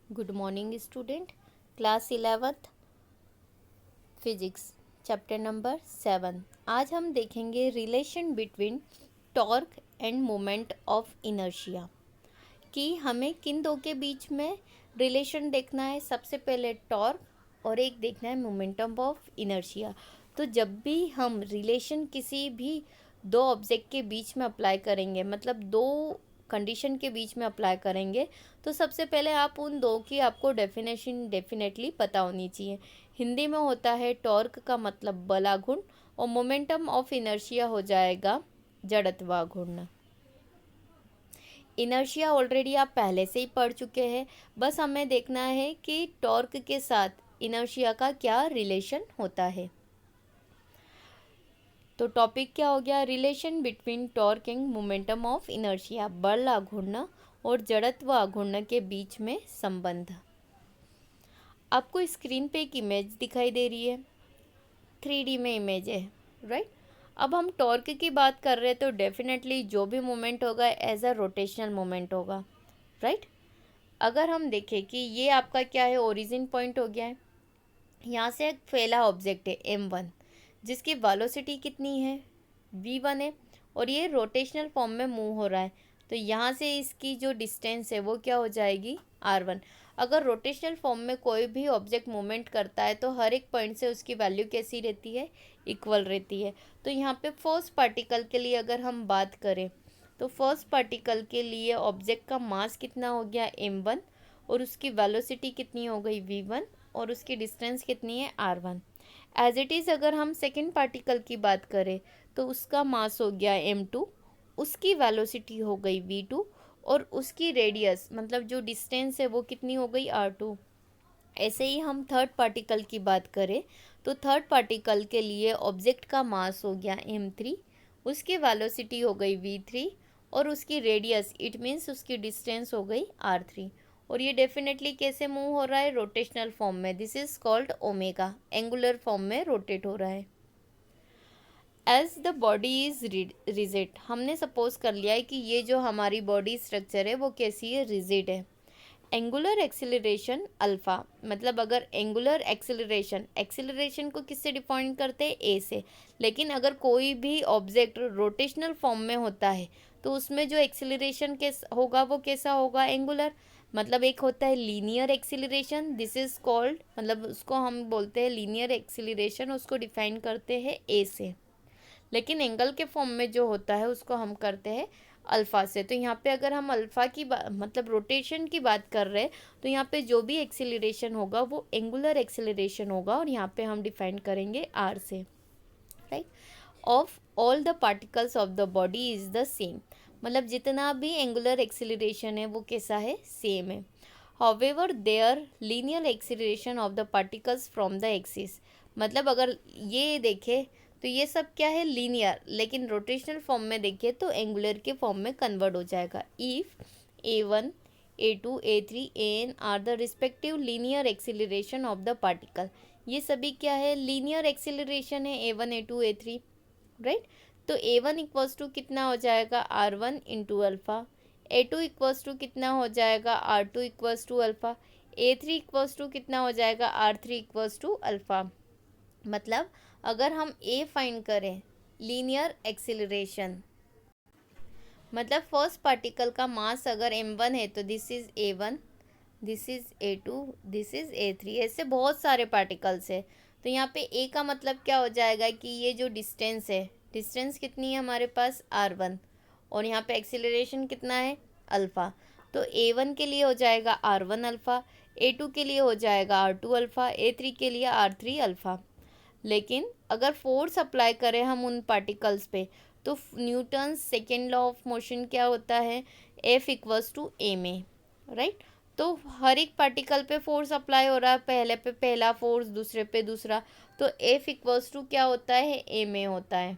Good morning student. Class 11th physics chapter number 7। आज हम देखेंगे relation between torque end moment of inertia, कि हमें किन दो के बीच में रिलेशन देखना है। सबसे पहले टॉर्क और एक देखना है मोमेंटम ऑफ इनर्शिया। तो जब भी हम रिलेशन किसी भी दो ऑब्जेक्ट के बीच में अप्लाई करेंगे, मतलब दो कंडीशन के बीच में अप्लाई करेंगे, तो सबसे पहले आप उन दो की आपको डेफिनेशन डेफिनेटली पता होनी चाहिए। हिंदी में होता है टॉर्क का मतलब बलाघूर्ण और मोमेंटम ऑफ इनर्शिया हो जाएगा जड़त्वाघूर्ण। इनर्शिया ऑलरेडी आप पहले से ही पढ़ चुके हैं, बस हमें देखना है कि टॉर्क के साथ इनर्शिया का क्या रिलेशन होता है। तो टॉपिक क्या हो गया? Relation between torque and momentum of inertia, बल आघूर्ण और जड़त्व आघूर्ण के बीच में संबंध। आपको स्क्रीन पे एक इमेज दिखाई दे रही है, 3D में इमेज है, राइट। अब हम टॉर्क की बात कर रहे हैं तो डेफिनेटली जो भी मोमेंट होगा एज अ रोटेशनल मोमेंट होगा, राइट। अगर हम देखें कि ये आपका क्या है, ओरिजिन पॉइंट हो गया है, यहाँ से एक फैला ऑब्जेक्ट है m1 जिसकी वेलोसिटी कितनी है, v1 है, और ये रोटेशनल फॉर्म में मूव हो रहा है। तो यहाँ से इसकी जो डिस्टेंस है वो क्या हो जाएगी, r1। अगर रोटेशनल फॉर्म में कोई भी ऑब्जेक्ट मूवमेंट करता है तो हर एक पॉइंट से उसकी वैल्यू कैसी रहती है, इक्वल रहती है। तो यहाँ पे फर्स्ट पार्टिकल के लिए अगर हम बात करें तो फर्स्ट पार्टिकल के लिए ऑब्जेक्ट का मास कितना हो गया, m1, और उसकी वेलोसिटी कितनी हो गई, v1, और उसकी डिस्टेंस कितनी है, r1। एज इट इज़ अगर हम सेकेंड पार्टिकल की बात करें तो उसका मास हो गया m2, उसकी वेलोसिटी हो गई v2, और उसकी रेडियस मतलब जो डिस्टेंस है वो कितनी हो गई, r2। ऐसे ही हम थर्ड पार्टिकल की बात करें तो थर्ड पार्टिकल के लिए ऑब्जेक्ट का मास हो गया m3, उसकी वेलोसिटी हो गई v3, और उसकी रेडियस इट मीन्स उसकी डिस्टेंस हो गई r3। और ये डेफिनेटली कैसे मूव हो रहा है, रोटेशनल फॉर्म में। This is called omega, angular form में रोटेट हो रहा है। As the body is rigid, हमने सपोज कर लिया है कि ये जो हमारी बॉडी स्ट्रक्चर है वो कैसी है, रिजिड है। एंगुलर एक्सिलरेशन अल्फा, मतलब अगर एंगुलर एक्सिलरेशन, एक्सिलरेशन को किससे डिफाइन करते हैं, ए से। लेकिन अगर कोई भी ऑब्जेक्ट रोटेशनल फॉर्म में होता है तो उसमें जो एक्सिलरेशन कैस होगा वो कैसा होगा, एंगुलर। मतलब एक होता है linear acceleration, this is called, मतलब उसको हम बोलते हैं लीनियर एक्सिलरेशन, उसको डिफाइन करते हैं ए से। लेकिन एंगल के फॉर्म में जो होता है उसको हम करते हैं अल्फ़ा से। तो यहाँ पे अगर हम अल्फ़ा की मतलब रोटेशन की बात कर रहे हैं तो यहाँ पे जो भी एक्सिलरेशन होगा वो एंगुलर एक्सिलरेशन होगा, और यहाँ पे हम डिफाइन करेंगे आर से, right. Of all the particles of the body is the same, मतलब जितना भी एंगुलर एक्सिलरेशन है वो कैसा है, सेम है। However there linear acceleration of the particles from the axis, मतलब अगर ये देखें तो ये सब क्या है, लीनियर, लेकिन रोटेशनल फॉर्म में देखिए तो एंगुलर के फॉर्म में कन्वर्ट हो जाएगा। If a1 a2 a3 an are the respective linear acceleration of the particle, ये सभी क्या है, लीनियर एक्सिलरेशन है, a1 a2 a3, राइट। तो a1 इक्वल्स टू कितना हो जाएगा, r1 into alpha, a2 equals to कितना हो जाएगा, r2 equals to alpha, a3 equals to कितना हो जाएगा, r3 इक्वल्स टू अल्फ़ा। मतलब अगर हम ए फाइंड करें, लीनियर एक्सिलरेशन, मतलब फर्स्ट पार्टिकल का मास अगर m1 है तो this is a1, this is a2, this is a3, ऐसे बहुत सारे पार्टिकल्स है। तो यहाँ पे a का मतलब क्या हो जाएगा कि ये जो डिस्टेंस है, डिस्टेंस कितनी है हमारे पास, r1, और यहाँ पे एक्सिलरेशन कितना है, अल्फ़ा। तो a1 के लिए हो जाएगा r1 अल्फ़ा, a2 के लिए हो जाएगा r2 अल्फ़ा, a3 के लिए r3 अल्फ़ा। लेकिन अगर फोर्स अप्लाई करें हम उन पार्टिकल्स पे तो Newton second law of motion क्या होता है, एफ इक्वल्स टू ए में, राइट। तो हर एक पार्टिकल पे फोर्स अप्लाई हो रहा है, पहले पे पहला फोर्स, दूसरे पे दूसरा, तो एफ इक्वल्स टू क्या होता है, ए में होता है,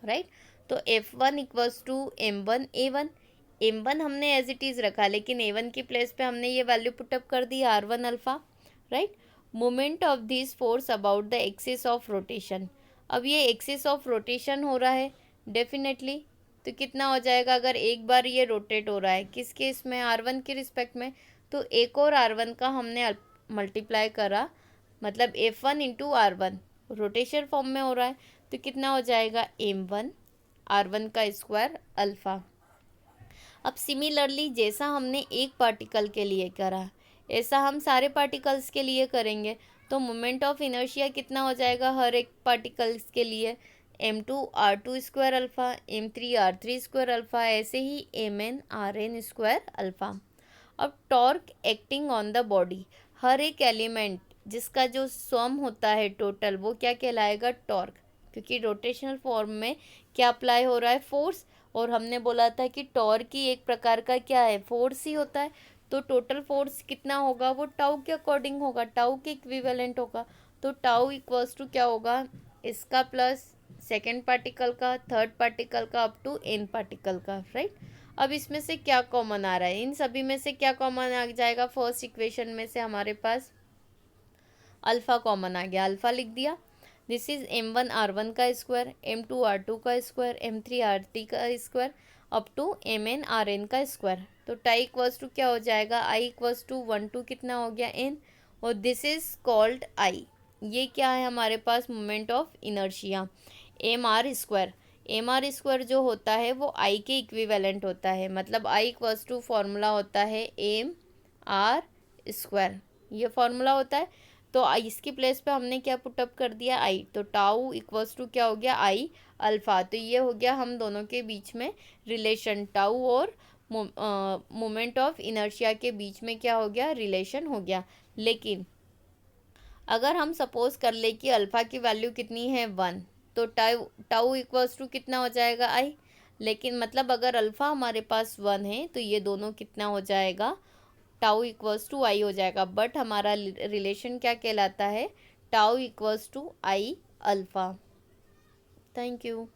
राइट। तो F1 equals to m1 m1 हमने एज इट इज़ रखा, लेकिन a1 की प्लेस पे हमने ये वैल्यू पुटअप कर दी, r1 alpha, right. Moment of this force about the axis of rotation, अब ये एक्सिस ऑफ रोटेशन हो रहा है डेफिनेटली, तो कितना हो जाएगा, अगर एक बार ये रोटेट हो रहा है किस केस में, r1 के रिस्पेक्ट में, तो एक और R1 का हमने मल्टीप्लाई करा, मतलब F1 into R1 rotation form में हो रहा है, तो कितना हो जाएगा M1 R1 का स्क्वायर अल्फ़ा। अब सिमिलरली जैसा हमने एक पार्टिकल के लिए करा, ऐसा हम सारे पार्टिकल्स के लिए करेंगे। तो मोमेंट ऑफ इनर्शिया कितना हो जाएगा हर एक पार्टिकल्स के लिए, m2 r2 square alpha, m3 r3 square alpha, ऐसे ही mn rn स्क्वायर अल्फ़ा। अब torque acting on the body, हर एक एलिमेंट जिसका जो सम होता है टोटल, वो क्या कहलाएगा, टॉर्क, क्योंकि रोटेशनल फॉर्म में क्या अप्लाई हो रहा है, फोर्स। और हमने बोला था कि टॉर्क ही एक प्रकार का क्या है, फोर्स ही होता है। तो टोटल फोर्स कितना होगा, वो टाउ के अकॉर्डिंग होगा, टाउ के इक्विवेलेंट होगा। तो टाउ इक्वल्स टू क्या होगा, इसका प्लस सेकेंड पार्टिकल का, थर्ड पार्टिकल का, अप टू एन पार्टिकल का, राइट। अब इसमें से क्या कॉमन आ रहा है, इन सभी में से क्या कॉमन आ जाएगा, फर्स्ट इक्वेशन में से हमारे पास अल्फ़ा कॉमन आ गया, अल्फ़ा लिख दिया। दिस इज m1 r1 का स्क्वायर, m2 r2 का स्क्वायर, m3 r3 का square, up to mn rn का स्क्वायर। तो टाई इक्वल्स टू क्या हो जाएगा, i इक्वल्स टू 1 टू कितना हो गया n, और दिस इज कॉल्ड i। ये क्या है हमारे पास, moment of inertia M R square. M R square जो होता है वो आई के इक्विवेलेंट होता है, मतलब आई इक्वल्स टू फॉर्मूला होता है एम आर स्क्वायर, ये फॉर्मूला होता है। तो इसकी प्लेस पे हमने क्या पुटअप कर दिया, आई, तो टाउ इक्वल्स टू क्या हो गया, आई अल्फ़ा। तो ये हो गया हम दोनों के बीच में रिलेशन, टाउ और मोमेंट ऑफ इनर्शिया के बीच में क्या हो गया, रिलेशन हो गया। लेकिन अगर हम सपोज कर ले कि अल्फ़ा की वैल्यू कितनी है 1, तो टाउ टाउ इक्वल्स टू कितना हो जाएगा, आई। लेकिन मतलब अगर अल्फ़ा हमारे पास 1 है तो ये दोनों कितना हो जाएगा, टाउ इक्वल्स टू आई हो जाएगा। बट हमारा रिलेशन क्या कहलाता है, tau equals to I alpha. Thank you.